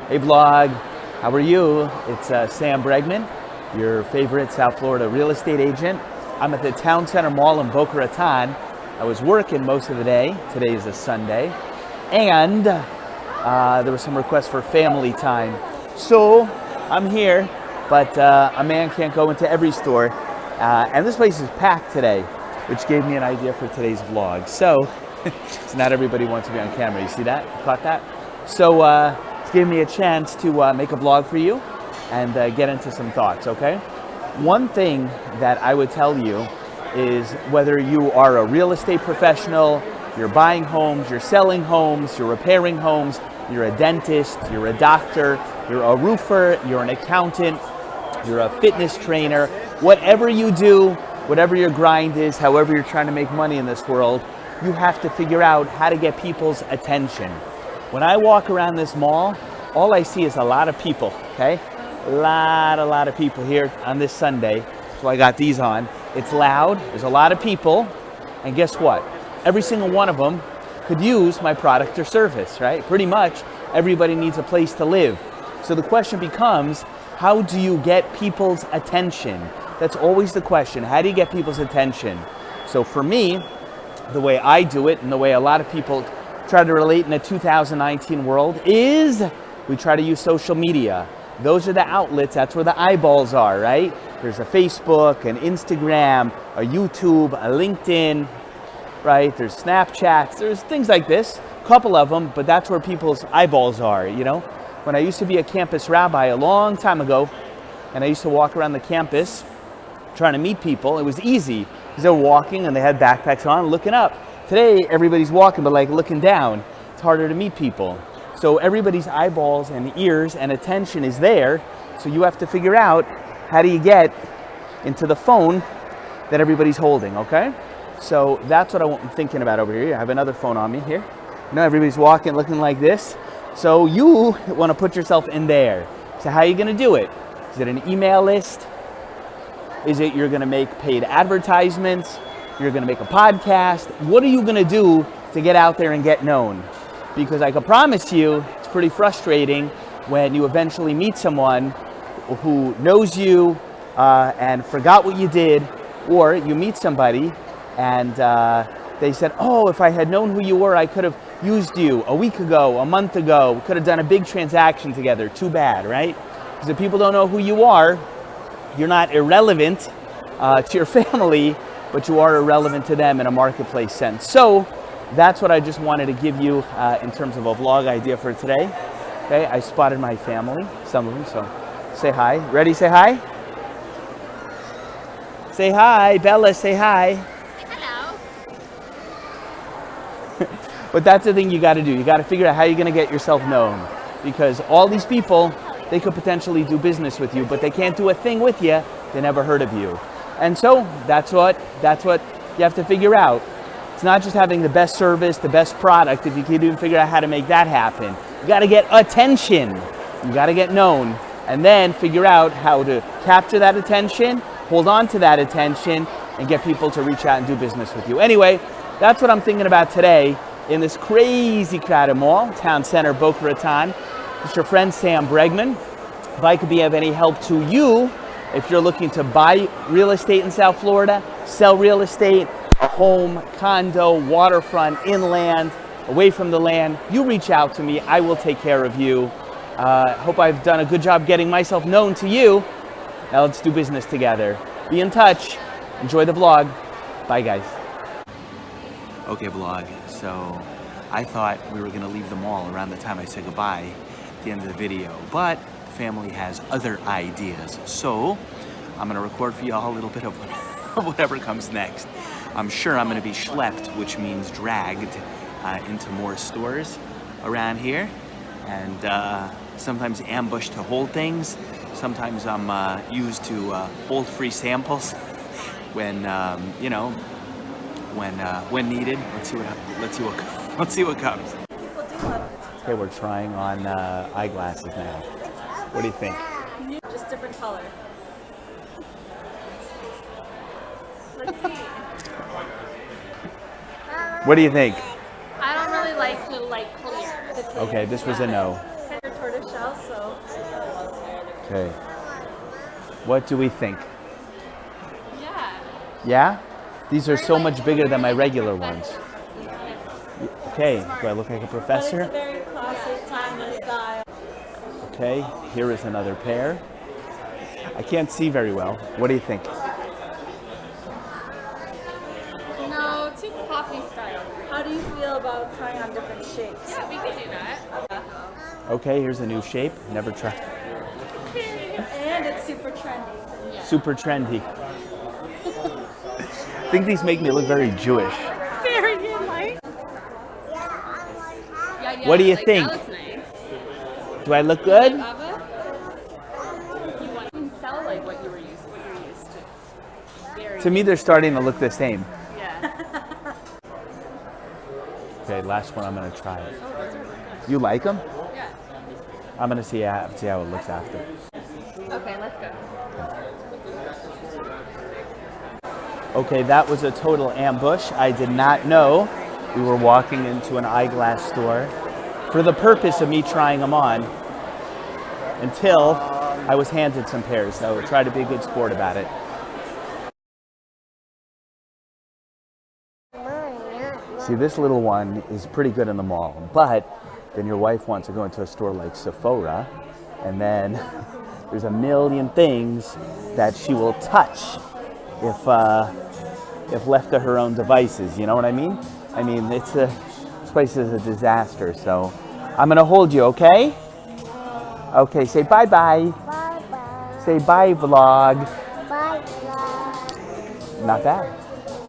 Hey vlog, how are you? It's Sam Bregman, your favorite South Florida real estate agent. I'm at the Town Center Mall in Boca Raton. I was working most of the day. Today is a Sunday. And there was some requests for family time. So I'm here, but a man can't go into every store. And this place is packed today, which gave me an idea for today's vlog. So not everybody wants to be on camera. You see that? You caught that? So it's giving me a chance to make a vlog for you and get into some thoughts, okay? One thing that I would tell you is whether you are a real estate professional, you're buying homes, you're selling homes, you're repairing homes, you're a dentist, you're a doctor, you're a roofer, you're an accountant, you're a fitness trainer, whatever you do, whatever your grind is, however you're trying to make money in this world, you have to figure out how to get people's attention. When I walk around this mall, all I see is a lot of people, okay? A lot of people here on this Sunday. So I got these on. It's loud, there's a lot of people, and guess what? Every single one of them could use my product or service, right? Pretty much everybody needs a place to live. So the question becomes, how do you get people's attention? That's always the question. How do you get people's attention? So for me, the way I do it and the way a lot of people try to relate in a 2019 world is we try to use social media. Those are the outlets, that's where the eyeballs are, right? There's a Facebook, an Instagram, a YouTube, a LinkedIn, right? There's Snapchats, there's things like this, a couple of them, but that's where people's eyeballs are, you know? When I used to be a campus rabbi a long time ago, and I used to walk around the campus trying to meet people, it was easy because they were walking and they had backpacks on, looking up. Today, everybody's walking, but like looking down. It's harder to meet people. So everybody's eyeballs and ears and attention is there. So you have to figure out how do you get into the phone that everybody's holding, okay? So that's what I'm thinking about over here. I have another phone on me here. You know, everybody's walking, looking like this. So you want to put yourself in there. So how are you going to do it? Is it an email list? Is it you're going to make paid advertisements? You're going to make a podcast? What are you going to do to get out there and get known? Because I can promise you, it's pretty frustrating when you eventually meet someone who knows you and forgot what you did, or you meet somebody and they said, oh, if I had known who you were, I could have used you a week ago, a month ago. We could have done a big transaction together. Too bad, right? Because if people don't know who you are, you're not irrelevant to your family, but you are irrelevant to them in a marketplace sense. So that's what I just wanted to give you in terms of a vlog idea for today. Okay, I spotted my family, some of them, so say hi. Ready, say hi? Say hi, Bella, say hi. Hello. But that's the thing you got to do. You got to figure out how you're going to get yourself known, because all these people, they could potentially do business with you, but they can't do a thing with you. They never heard of you. And so that's what you have to figure out. It's not just having the best service, the best product, if you can't even figure out how to make that happen. You got to get attention. You got to get known, and then figure out how to capture that attention, hold on to that attention, and get people to reach out and do business with you. Anyway, that's what I'm thinking about today in this crazy crowded mall, Town Center, Boca Raton. It's your friend Sam Bregman. If I could be of any help to you, if you're looking to buy real estate in South Florida, sell real estate, a home, condo, waterfront, inland, away from the land, you reach out to me. I will take care of you. Hope I've done a good job getting myself known to you. Now let's do business together. Be in touch. Enjoy the vlog. Bye, guys. Okay, vlog. So I thought we were going to leave the mall around the time I said goodbye at the end of the video, but the family has other ideas. So I'm going to record for y'all a little bit of whatever comes next. I'm sure I'm going to be schlepped, which means dragged into more stores around here, and sometimes ambushed to hold things. Sometimes I'm used to hold free samples when you know, when needed. Let's see what comes. Okay, we're trying on eyeglasses now. What do you think? Just different color. Let's see. What do you think? I don't really like the light clear. Okay, this was a no. Tortoise shells. Okay. What do we think? Yeah. Yeah? These are so much bigger than my regular ones. Okay, do I look like a But it's a professor? very classic, timeless style. Okay, here is another pair. I can't see very well. What do you think? No, too coffee style. How do you feel about trying on different shapes? Yeah, we could do that. Okay, here's a new shape. Never tried. And it's super trendy. Yeah. Super trendy. I think these make me look very Jewish. Very light. Yeah, What do you like, think? That looks nice. Do I look good? Abba? You want to sell like what you're used to. Very To me, they're starting to look the same. Yeah. Okay, last one I'm gonna try. Oh, those are really good. You like them? Yeah. I'm gonna see how it looks after. Okay, let's go. Okay, that was a total ambush. I did not know we were walking into an eyeglass store for the purpose of me trying them on until I was handed some pairs. So try to be a good sport about it. See, this little one is pretty good in the mall, but then your wife wants to go into a store like Sephora, and then there's a million things that she will touch if left to her own devices. You know what I mean? I mean, this place is a disaster. So I'm gonna hold you, okay? Okay, say bye-bye. Bye-bye. Say bye, vlog. Bye-bye. Not bad.